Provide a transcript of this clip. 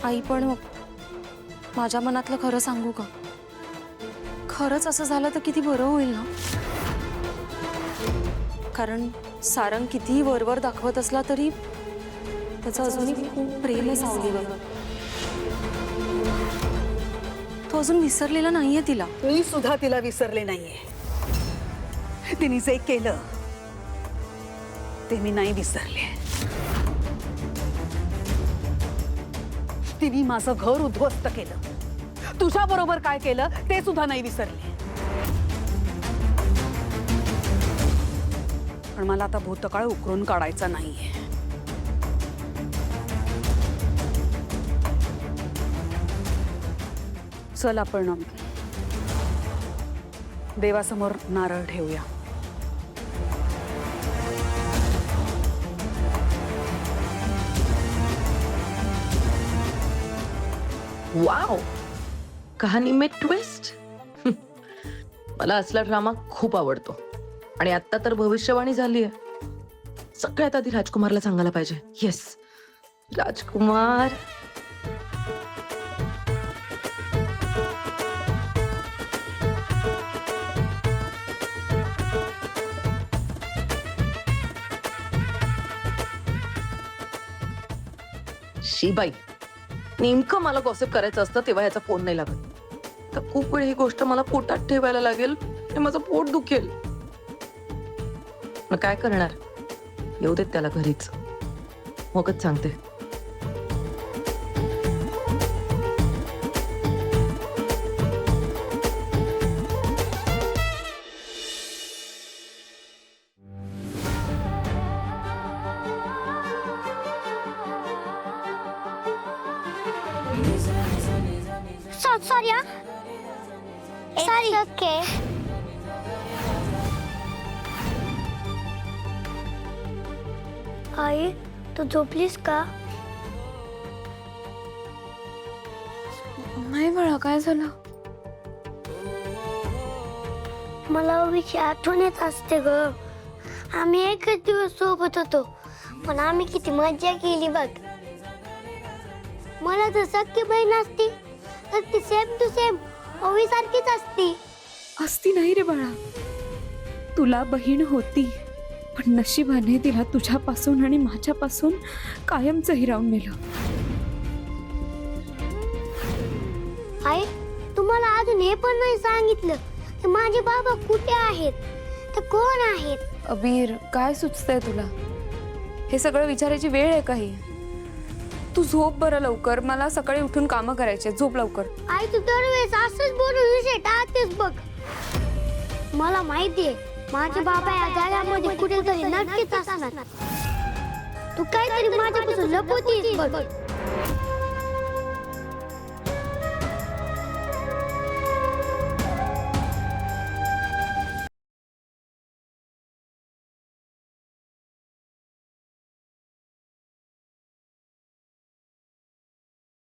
आई पण माझ्या मनातलं खरं सांगू का? खरंच असं झालं तर किती बरं होईल ना. कारण सारंग कितीही वरवर दाखवत असला तरी त्याचं अजूनही खूप प्रेम आहे सावलीवर. तो अजून विसरलेला नाहीये तिला. मी सुद्धा तिला विसरले नाहीये. तिने जे केलं ते मी नाही विसरले. तिने माझं घर उद्ध्वस्त केलं. तुझ्या बरोबर काय केलं ते सुद्धा नाही विसरले. पण मला आता भूतकाळ उकरून काढायचा नाहीये. चल आपण देवासमोर नारळ ठेवूया. वाव, कहाणी में ट्विस्ट. मला असला ड्रामा खूप आवडतो आणि आता तर भविष्यवाणी झालीये. सगळ्यात आधी राजकुमारला सांगायला पाहिजे. येस, राजकुमार. शिबाई, नेमकं मला गॉसिप करायचं असतं तेव्हा याचा फोन नाही लागत. तर खूप वेळ ही गोष्ट मला पोटात ठेवायला लागेल आणि माझं पोट दुखेल. मग काय करणार? येऊ देत त्याला घरीच, मगच सांगते. Sorry, Sorry. It's okay. आई, तू झोपलीस का? नाही बाळा, काय झालं? मला ओवीची आठवण येत असते ग. आम्ही एकच दिवस सोबत होतो, पण आम्ही किती मज्जा केली बघ. मला जर सख्खी बहीण असती तर ती सेम टू सेम ओवी सारखीच असती. असती नाही रे बाळा, तुला बहीण होती, पण नशिबाने तिला तुझ्यापासून आणि माझ्यापासून कायमचं हिरावून नेलं. आई, तुम्हाला अजून हे पण नाही सांगितलं की माझे बाबा कुठे आहेत, ते कोण आहेत. अबीर, काय सुचतंय तुला? हे सगळं विचारायची वेळ आहे का ही? तू झोप बरं लवकर, मला सकाळी उठून कामं करायचे. झोप लवकर. आई, तू दरवेळेस असंच बोलून विषय टाळतेस बघ. मला माहितीये माझे बाबा या जागामध्ये कुठेतरी नक्कीच असणार. तू काहीतरी माझ्यापासून लपवतीस बघ.